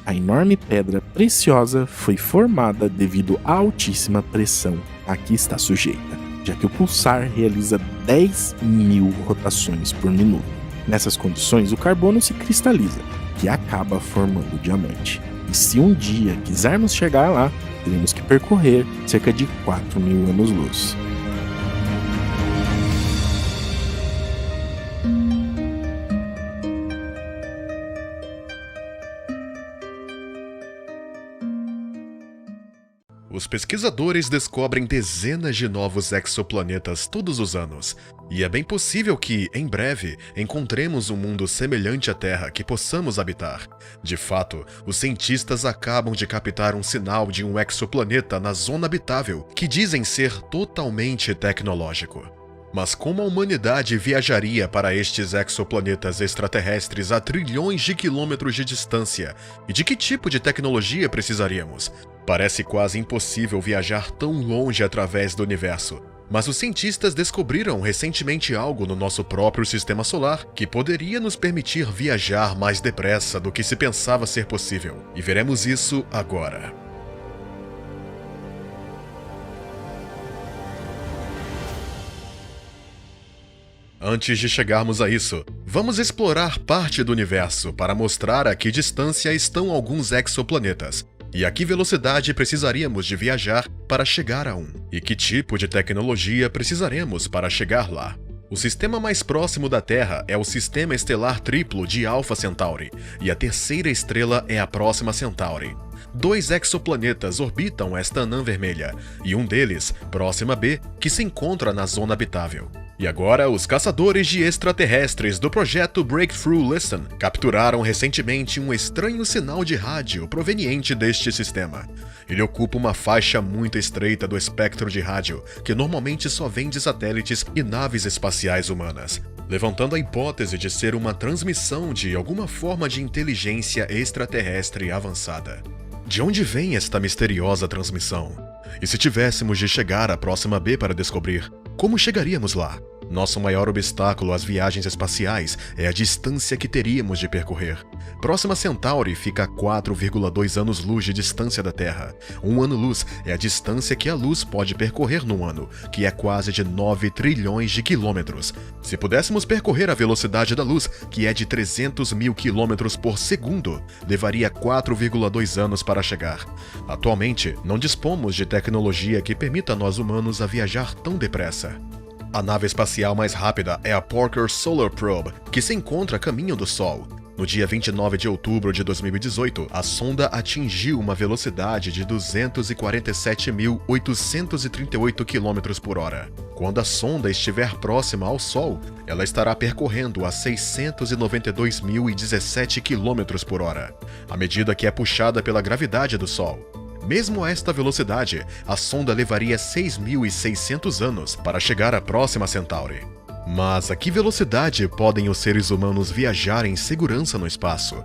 a enorme pedra preciosa foi formada devido à altíssima pressão a que está sujeita, já que o pulsar realiza 10.000 rotações por minuto. Nessas condições, o carbono se cristaliza, que acaba formando o diamante. E se um dia quisermos chegar lá, teremos que percorrer cerca de 4.000 anos-luz. Os pesquisadores descobrem dezenas de novos exoplanetas todos os anos, e é bem possível que, em breve, encontremos um mundo semelhante à Terra que possamos habitar. De fato, os cientistas acabam de captar um sinal de um exoplaneta na zona habitável, que dizem ser totalmente tecnológico. Mas como a humanidade viajaria para estes exoplanetas extraterrestres a trilhões de quilômetros de distância? E de que tipo de tecnologia precisaríamos? Parece quase impossível viajar tão longe através do universo. Mas os cientistas descobriram recentemente algo no nosso próprio sistema solar que poderia nos permitir viajar mais depressa do que se pensava ser possível. E veremos isso agora. Antes de chegarmos a isso, vamos explorar parte do universo para mostrar a que distância estão alguns exoplanetas e a que velocidade precisaríamos de viajar para chegar a um, e que tipo de tecnologia precisaremos para chegar lá. O sistema mais próximo da Terra é o Sistema Estelar Triplo de Alpha Centauri, e a terceira estrela é a Próxima Centauri. 2 exoplanetas orbitam esta anã vermelha, e um deles, Próxima B, que se encontra na zona habitável. E agora, os caçadores de extraterrestres do projeto Breakthrough Listen capturaram recentemente um estranho sinal de rádio proveniente deste sistema. Ele ocupa uma faixa muito estreita do espectro de rádio, que normalmente só vem de satélites e naves espaciais humanas, levantando a hipótese de ser uma transmissão de alguma forma de inteligência extraterrestre avançada. De onde vem esta misteriosa transmissão? E se tivéssemos de chegar à Próxima B para descobrir, como chegaríamos lá? Nosso maior obstáculo às viagens espaciais é a distância que teríamos de percorrer. Próxima Centauri fica a 4,2 anos-luz de distância da Terra. Um ano-luz é a distância que a luz pode percorrer num ano, que é quase de 9 trilhões de quilômetros. Se pudéssemos percorrer a velocidade da luz, que é de 300 mil quilômetros por segundo, levaria 4,2 anos para chegar. Atualmente, não dispomos de tecnologia que permita a nós humanos a viajar tão depressa. A nave espacial mais rápida é a Parker Solar Probe, que se encontra a caminho do Sol. No dia 29 de outubro de 2018, a sonda atingiu uma velocidade de 247.838 km por hora. Quando a sonda estiver próxima ao Sol, ela estará percorrendo a 692.017 km por hora, à medida que é puxada pela gravidade do Sol. Mesmo a esta velocidade, a sonda levaria 6.600 anos para chegar à Próxima Centauri. Mas a que velocidade podem os seres humanos viajar em segurança no espaço?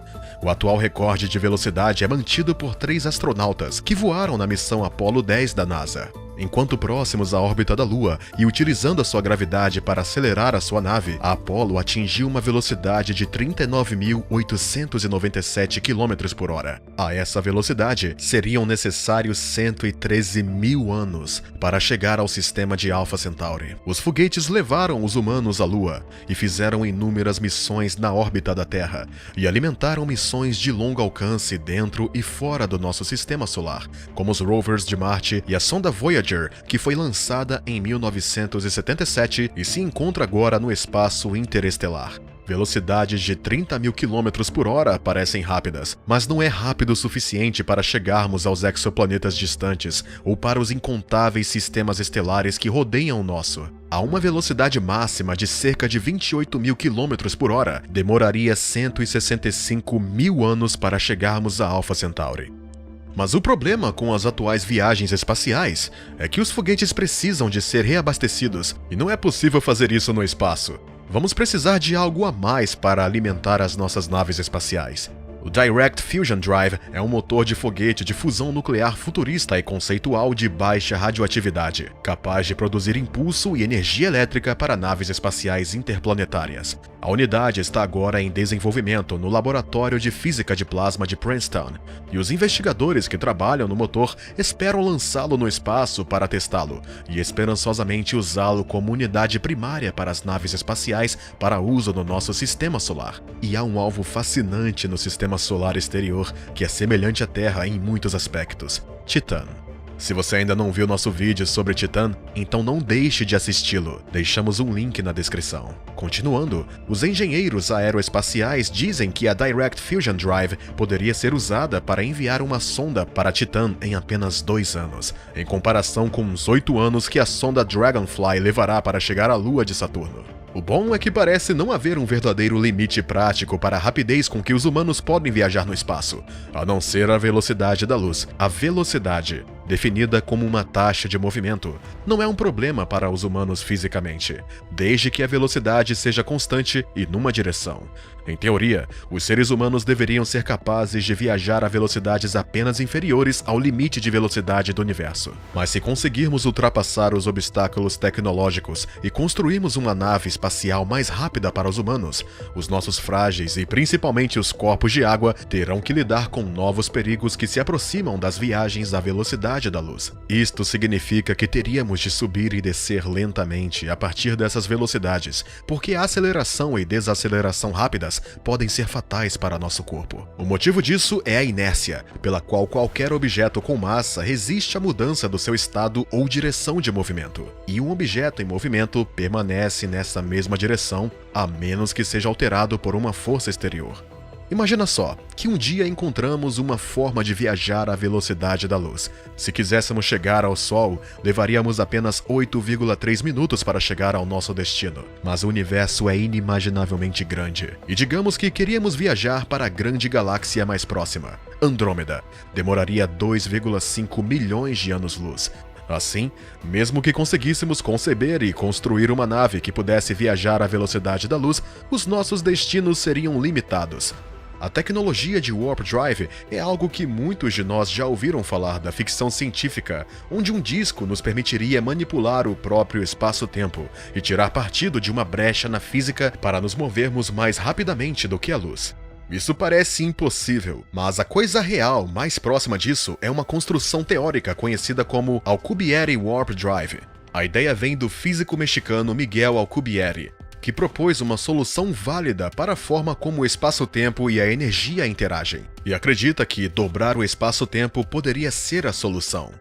O atual recorde de velocidade é mantido por 3 astronautas que voaram na missão Apollo 10 da NASA. Enquanto próximos à órbita da Lua e utilizando a sua gravidade para acelerar a sua nave, a Apollo atingiu uma velocidade de 39.897 km por hora. A essa velocidade, seriam necessários 113 mil anos para chegar ao sistema de Alpha Centauri. Os foguetes levaram os humanos à Lua e fizeram inúmeras missões na órbita da Terra e alimentaram missões de longo alcance dentro e fora do nosso sistema solar, como os rovers de Marte e a sonda Voyager, que foi lançada em 1977 e se encontra agora no espaço interestelar. Velocidades de 30 mil km por hora parecem rápidas, mas não é rápido o suficiente para chegarmos aos exoplanetas distantes ou para os incontáveis sistemas estelares que rodeiam o nosso. A uma velocidade máxima de cerca de 28 mil km por hora, demoraria 165 mil anos para chegarmos a Alpha Centauri. Mas o problema com as atuais viagens espaciais é que os foguetes precisam de ser reabastecidos e não é possível fazer isso no espaço. Vamos precisar de algo a mais para alimentar as nossas naves espaciais. O Direct Fusion Drive é um motor de foguete de fusão nuclear futurista e conceitual de baixa radioatividade, capaz de produzir impulso e energia elétrica para naves espaciais interplanetárias. A unidade está agora em desenvolvimento no Laboratório de Física de Plasma de Princeton, e os investigadores que trabalham no motor esperam lançá-lo no espaço para testá-lo e esperançosamente usá-lo como unidade primária para as naves espaciais para uso no nosso sistema solar. E há um alvo fascinante no sistema solar exterior que é semelhante à Terra em muitos aspectos: Titã. Se você ainda não viu nosso vídeo sobre Titã, então não deixe de assisti-lo. Deixamos um link na descrição. Continuando, os engenheiros aeroespaciais dizem que a Direct Fusion Drive poderia ser usada para enviar uma sonda para Titã em apenas 2 anos, em comparação com os 8 anos que a sonda Dragonfly levará para chegar à Lua de Saturno. O bom é que parece não haver um verdadeiro limite prático para a rapidez com que os humanos podem viajar no espaço, a não ser a velocidade da luz. A velocidade, definida como uma taxa de movimento, não é um problema para os humanos fisicamente, desde que a velocidade seja constante e numa direção. Em teoria, os seres humanos deveriam ser capazes de viajar a velocidades apenas inferiores ao limite de velocidade do universo. Mas se conseguirmos ultrapassar os obstáculos tecnológicos e construirmos uma nave espacial mais rápida para os humanos, os nossos frágeis e principalmente os corpos de água terão que lidar com novos perigos que se aproximam das viagens à velocidade da luz. Isto significa que teríamos de subir e descer lentamente a partir dessas velocidades, porque a aceleração e desaceleração rápidas podem ser fatais para nosso corpo. O motivo disso é a inércia, pela qual qualquer objeto com massa resiste à mudança do seu estado ou direção de movimento. E um objeto em movimento permanece nessa mesma direção, a menos que seja alterado por uma força exterior. Imagina só, que um dia encontramos uma forma de viajar à velocidade da luz. Se quiséssemos chegar ao Sol, levaríamos apenas 8,3 minutos para chegar ao nosso destino. Mas o universo é inimaginavelmente grande. E digamos que queríamos viajar para a grande galáxia mais próxima, Andrômeda. Demoraria 2,5 milhões de anos-luz. Assim, mesmo que conseguíssemos conceber e construir uma nave que pudesse viajar à velocidade da luz, os nossos destinos seriam limitados. A tecnologia de Warp Drive é algo que muitos de nós já ouviram falar da ficção científica, onde um disco nos permitiria manipular o próprio espaço-tempo e tirar partido de uma brecha na física para nos movermos mais rapidamente do que a luz. Isso parece impossível, mas a coisa real mais próxima disso é uma construção teórica conhecida como Alcubierre Warp Drive. A ideia vem do físico mexicano Miguel Alcubierre, que propôs uma solução válida para a forma como o espaço-tempo e a energia interagem, e acredita que dobrar o espaço-tempo poderia ser a solução.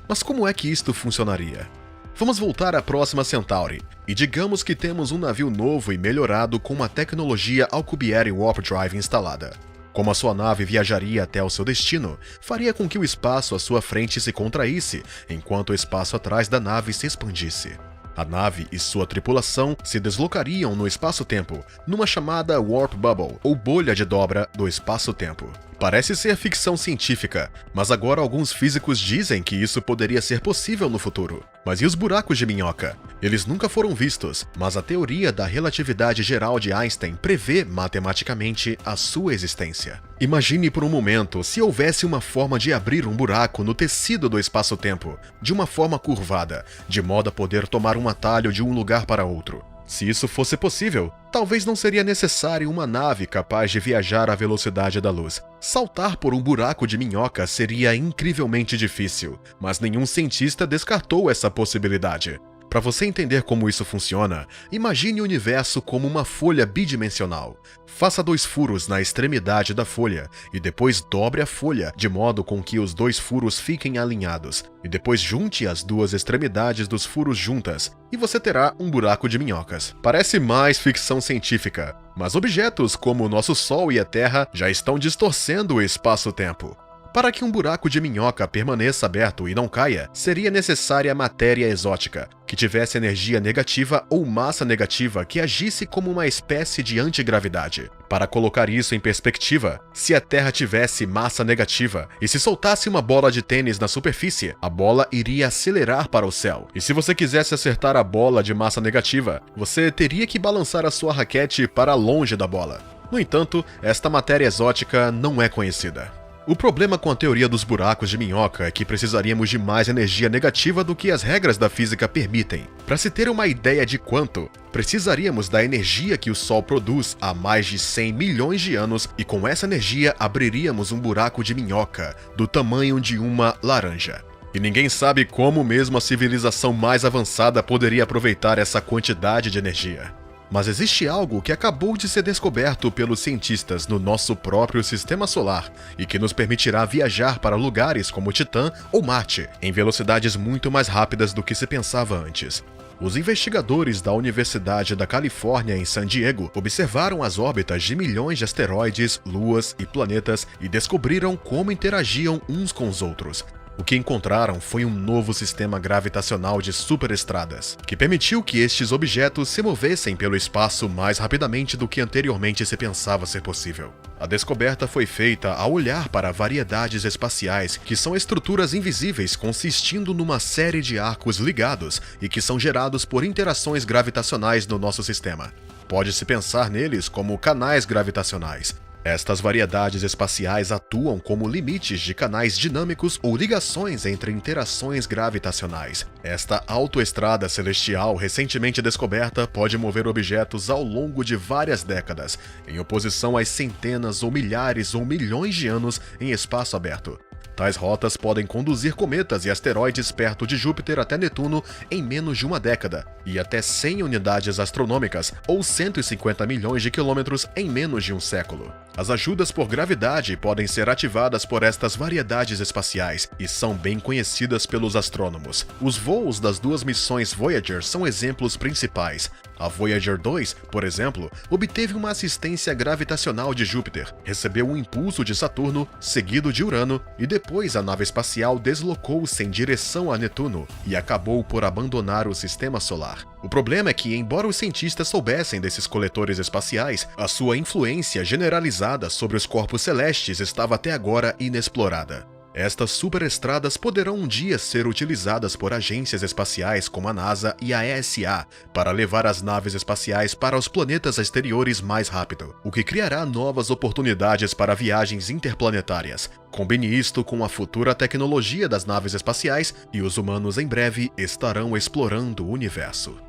Mas como é que isto funcionaria? Vamos voltar à Próxima Centauri, e digamos que temos um navio novo e melhorado com uma tecnologia Alcubierre Warp Drive instalada. Como a sua nave viajaria até o seu destino, faria com que o espaço à sua frente se contraísse, enquanto o espaço atrás da nave se expandisse. A nave e sua tripulação se deslocariam no espaço-tempo, numa chamada Warp Bubble, ou bolha de dobra do espaço-tempo. Parece ser ficção científica, mas agora alguns físicos dizem que isso poderia ser possível no futuro. Mas e os buracos de minhoca? Eles nunca foram vistos, mas a teoria da relatividade geral de Einstein prevê matematicamente a sua existência. Imagine por um momento se houvesse uma forma de abrir um buraco no tecido do espaço-tempo, de uma forma curvada, de modo a poder tomar um atalho de um lugar para outro. Se isso fosse possível, talvez não seria necessário uma nave capaz de viajar à velocidade da luz. Saltar por um buraco de minhoca seria incrivelmente difícil, mas nenhum cientista descartou essa possibilidade. Para você entender como isso funciona, imagine o universo como uma folha bidimensional. Faça 2 furos na extremidade da folha e depois dobre a folha de modo com que os 2 furos fiquem alinhados. E depois junte as 2 extremidades dos furos juntas e você terá um buraco de minhocas. Parece mais ficção científica, mas objetos como o nosso Sol e a Terra já estão distorcendo o espaço-tempo. Para que um buraco de minhoca permaneça aberto e não caia, seria necessária matéria exótica, que tivesse energia negativa ou massa negativa que agisse como uma espécie de antigravidade. Para colocar isso em perspectiva, se a Terra tivesse massa negativa e se soltasse uma bola de tênis na superfície, a bola iria acelerar para o céu. E se você quisesse acertar a bola de massa negativa, você teria que balançar a sua raquete para longe da bola. No entanto, esta matéria exótica não é conhecida. O problema com a teoria dos buracos de minhoca é que precisaríamos de mais energia negativa do que as regras da física permitem. Para se ter uma ideia de quanto, precisaríamos da energia que o Sol produz há mais de 100 milhões de anos e com essa energia abriríamos um buraco de minhoca do tamanho de uma laranja. E ninguém sabe como mesmo a civilização mais avançada poderia aproveitar essa quantidade de energia. Mas existe algo que acabou de ser descoberto pelos cientistas no nosso próprio sistema solar e que nos permitirá viajar para lugares como Titã ou Marte em velocidades muito mais rápidas do que se pensava antes. Os investigadores da Universidade da Califórnia em San Diego observaram as órbitas de milhões de asteroides, luas e planetas e descobriram como interagiam uns com os outros. O que encontraram foi um novo sistema gravitacional de superestradas, que permitiu que estes objetos se movessem pelo espaço mais rapidamente do que anteriormente se pensava ser possível. A descoberta foi feita ao olhar para variedades espaciais, que são estruturas invisíveis consistindo numa série de arcos ligados e que são gerados por interações gravitacionais no nosso sistema. Pode-se pensar neles como canais gravitacionais. Estas variedades espaciais atuam como limites de canais dinâmicos ou ligações entre interações gravitacionais. Esta autoestrada celestial recentemente descoberta pode mover objetos ao longo de várias décadas, em oposição às centenas ou milhares ou milhões de anos em espaço aberto. Tais rotas podem conduzir cometas e asteroides perto de Júpiter até Netuno em menos de uma década, e até 100 unidades astronômicas, ou 150 milhões de quilômetros, em menos de um século. As ajudas por gravidade podem ser ativadas por estas variedades espaciais e são bem conhecidas pelos astrônomos. Os voos das duas missões Voyager são exemplos principais. A Voyager 2, por exemplo, obteve uma assistência gravitacional de Júpiter, recebeu um impulso de Saturno, seguido de Urano, e depois a nave espacial deslocou-se em direção a Netuno e acabou por abandonar o sistema solar. O problema é que, embora os cientistas soubessem desses coletores espaciais, a sua influência generalizada sobre os corpos celestes estava até agora inexplorada. Estas superestradas poderão um dia ser utilizadas por agências espaciais como a NASA e a ESA para levar as naves espaciais para os planetas exteriores mais rápido, o que criará novas oportunidades para viagens interplanetárias. Combine isto com a futura tecnologia das naves espaciais e os humanos em breve estarão explorando o universo.